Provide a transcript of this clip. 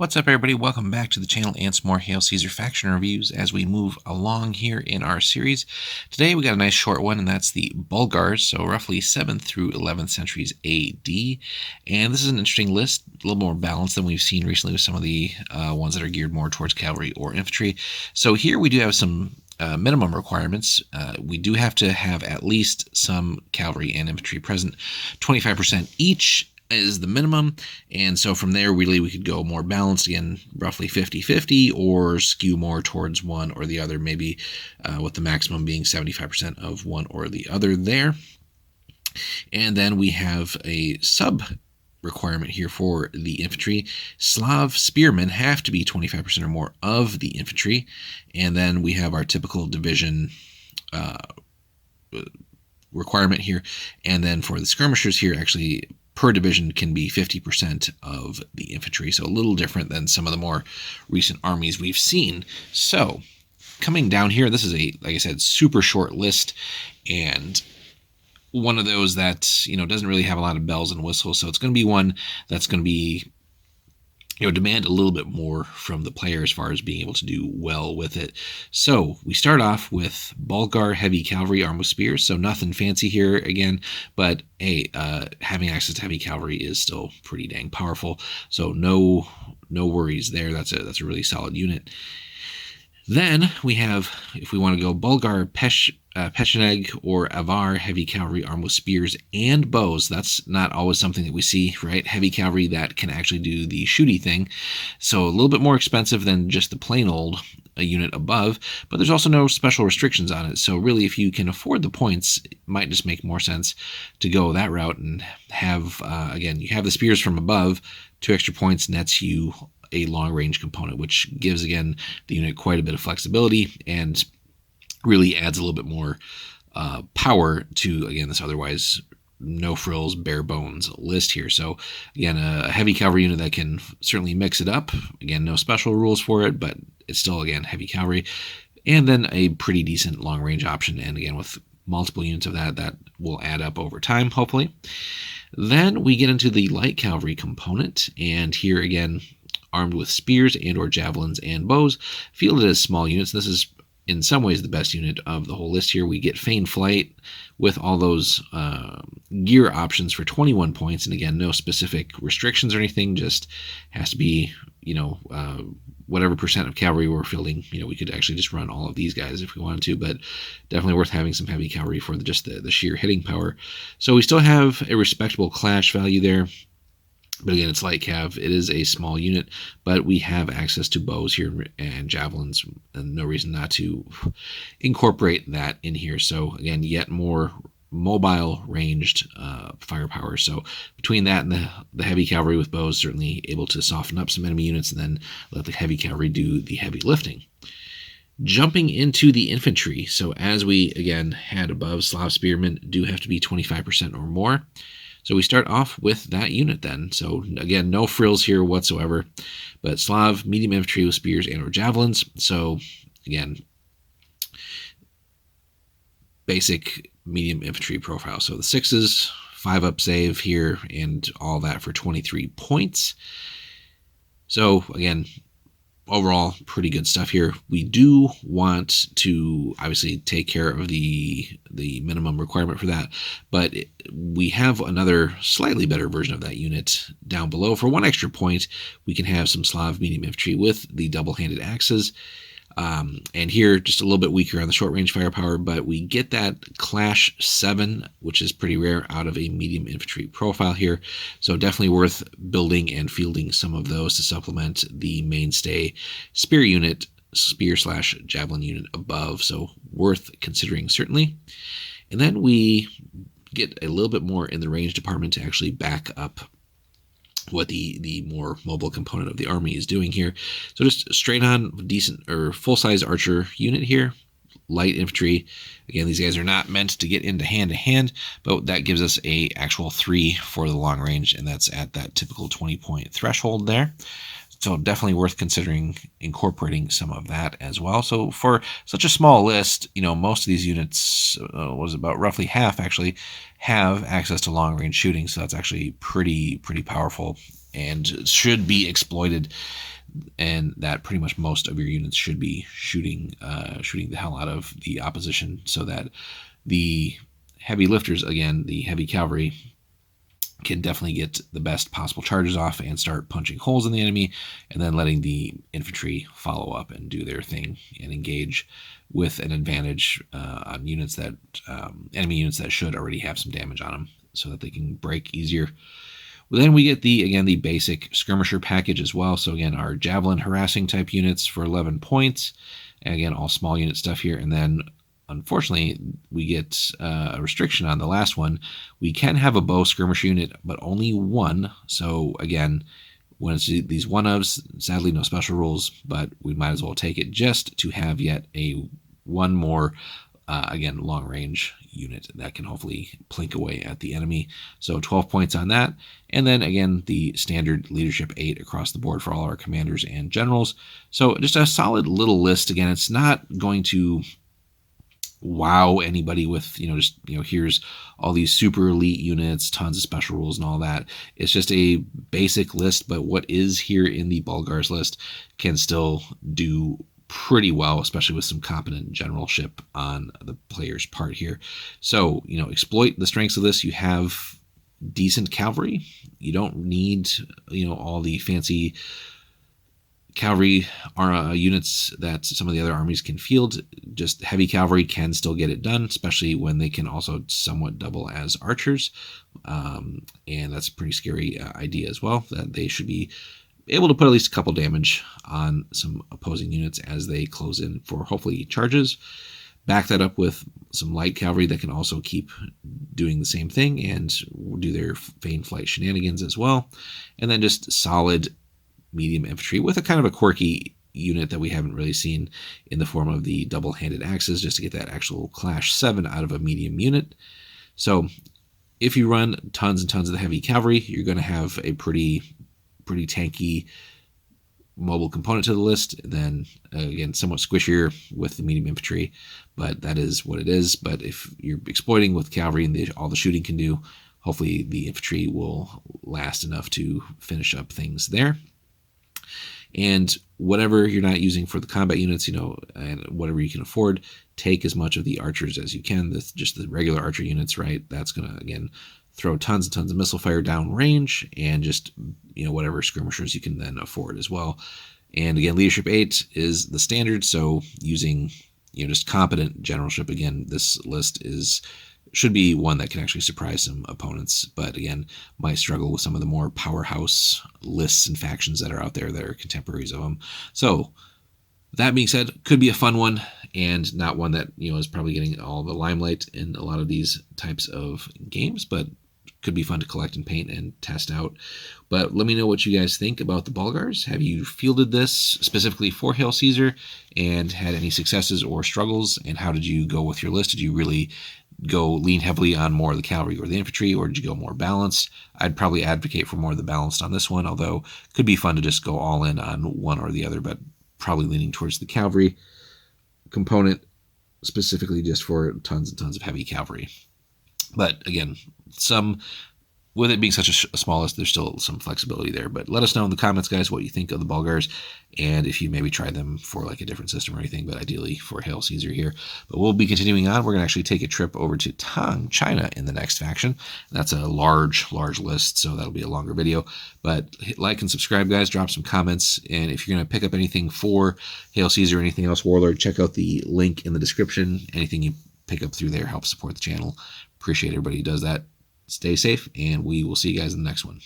What's up, everybody? Welcome back to the channel and some more Hail Caesar faction reviews as we move along here in our series. Today we got a nice short one, and that's the Bulgars, so roughly 7th through 11th centuries AD. And this is an interesting list, a little more balanced than we've seen recently with some of the ones that are geared more towards cavalry or infantry. So here we do have some minimum requirements. We do have to have at least some cavalry and infantry present, 25% each is the minimum, and so from there really we could go more balanced, again roughly 50-50, or skew more towards one or the other, maybe with the maximum being 75% of one or the other there. And then we have a sub requirement here for the infantry. Slav spearmen have to be 25% or more of the infantry, and then we have our typical division requirement here, and then for the skirmishers here, actually per division can be 50% of the infantry, so a little different than some of the more recent armies we've seen. So coming down here, this is a, like I said, super short list, and one of those that, you know, doesn't really have a lot of bells and whistles, so it's going to be one that's going to be, you know, demand a little bit more from the player as far as being able to do well with it. So we start off with Bulgar heavy cavalry armed with spears, so nothing fancy here again, but hey, having access to heavy cavalry is still pretty dang powerful, so no worries there. That's a really solid unit. Then we have, if we want to go Bulgar Pecheneg or Avar heavy cavalry armed with spears and bows. That's not always something that we see, right? Heavy cavalry that can actually do the shooty thing. So a little bit more expensive than just the plain old unit above, but there's also no special restrictions on it. So really, if you can afford the points, it might just make more sense to go that route and have, again, you have the spears from above, 2 extra points nets you a long range component, which gives, again, the unit quite a bit of flexibility and really adds a little bit more power to, again, this otherwise no frills, bare bones list here. So again, a heavy cavalry unit that can certainly mix it up. Again, no special rules for it, but it's still, again, heavy cavalry. And then a pretty decent long range option. And again, with multiple units of that will add up over time, hopefully. Then we get into the light cavalry component. And here again, armed with spears and or javelins and bows, fielded as small units. This is in some ways the best unit of the whole list here. We get feigned flight with all those gear options for 21 points, and again, no specific restrictions or anything, just has to be, you know, whatever percent of cavalry we're fielding. You know, we could actually just run all of these guys if we wanted to, but definitely worth having some heavy cavalry for just the sheer hitting power. So we still have a respectable clash value there. But again, it's light cav. It is a small unit, but we have access to bows here and javelins, and no reason not to incorporate that in here. So again, yet more mobile ranged firepower. So between that and the heavy cavalry with bows, certainly able to soften up some enemy units and then let the heavy cavalry do the heavy lifting. Jumping into the infantry. So as we, again, had above, Slav spearmen do have to be 25% or more. So we start off with that unit then. So again, no frills here whatsoever, but Slav medium infantry with spears and or javelins. So again, basic medium infantry profile. So the 6s, 5-up save here, and all that for 23 points. So again, overall, pretty good stuff here. We do want to obviously take care of the minimum requirement for that, but we have another slightly better version of that unit down below. For 1 extra point, we can have some Slav medium infantry with the double-handed axes. And here, just a little bit weaker on the short-range firepower, but we get that Clash 7, which is pretty rare, out of a medium infantry profile here. So definitely worth building and fielding some of those to supplement the mainstay spear unit, spear/javelin unit above. So worth considering, certainly. And then we get a little bit more in the range department to actually back up what the more mobile component of the army is doing here. So just straight on decent or full-size archer unit here, light infantry. Again, these guys are not meant to get into hand-to-hand, but that gives us a actual 3 for the long range, and that's at that typical 20-point threshold there. So definitely worth considering incorporating some of that as well. So for such a small list, you know, most of these units, was about roughly half actually, have access to long-range shooting. So that's actually pretty powerful and should be exploited, and that pretty much most of your units should be shooting the hell out of the opposition, so that the heavy lifters, again, the heavy cavalry, can definitely get the best possible charges off and start punching holes in the enemy, and then letting the infantry follow up and do their thing and engage with an advantage on units that enemy units that should already have some damage on them, so that they can break easier. Well, then we get the basic skirmisher package as well. So again, our javelin harassing type units for 11 points, and again, all small unit stuff here. And then unfortunately, we get a restriction on the last one. We can have a bow skirmisher unit, but only one. So again, when it's these one-ofs, sadly no special rules, but we might as well take it just to have yet one more, again, long-range unit that can hopefully plink away at the enemy. So 12 points on that. And then again, the standard leadership 8 across the board for all our commanders and generals. So just a solid little list. Again, it's not going to wow anybody with, here's all these super elite units, tons of special rules and all that. It's just a basic list, but what is here in the Bulgars list can still do pretty well, especially with some competent generalship on the player's part here. So, exploit the strengths of this. You have decent cavalry. You don't need, all the fancy cavalry units that some of the other armies can field. Just heavy cavalry can still get it done, especially when they can also somewhat double as archers. And that's a pretty scary idea as well, that they should be able to put at least a couple damage on some opposing units as they close in for hopefully charges. Back that up with some light cavalry that can also keep doing the same thing and do their feign flight shenanigans as well. And then just solid medium infantry with a kind of a quirky unit that we haven't really seen in the form of the double-handed axes, just to get that actual Clash 7 out of a medium unit. So if you run tons and tons of the heavy cavalry, you're going to have a pretty tanky mobile component to the list. Then again, somewhat squishier with the medium infantry, but that is what it is. But if you're exploiting with cavalry and all the shooting can do, hopefully the infantry will last enough to finish up things there. And whatever you're not using for the combat units, and whatever you can afford, take as much of the archers as you can. Just the regular archer units, right? That's going to, again, throw tons and tons of missile fire down range, and just, whatever skirmishers you can then afford as well. And again, leadership 8 is the standard. So using, just competent generalship, again, this list should be one that can actually surprise some opponents, but again, might struggle with some of the more powerhouse lists and factions that are out there that are contemporaries of them. So that being said, could be a fun one, and not one that, is probably getting all the limelight in a lot of these types of games, but could be fun to collect and paint and test out. But let me know what you guys think about the Bulgars. Have you fielded this specifically for Hail Caesar and had any successes or struggles? And how did you go with your list? Did you really go lean heavily on more of the cavalry or the infantry, or did you go more balanced? I'd probably advocate for more of the balanced on this one, although it could be fun to just go all in on one or the other, but probably leaning towards the cavalry component, specifically just for tons and tons of heavy cavalry. But again, with it being such a small list, there's still some flexibility there. But let us know in the comments, guys, what you think of the Bulgars, and if you maybe tried them for like a different system or anything, but ideally for Hail Caesar here. But we'll be continuing on. We're going to actually take a trip over to Tang, China in the next faction. That's a large list, so that'll be a longer video. But hit like and subscribe, guys. Drop some comments. And if you're going to pick up anything for Hail Caesar or anything else Warlord, check out the link in the description. Anything you pick up through there helps support the channel. Appreciate everybody who does that. Stay safe, and we will see you guys in the next one.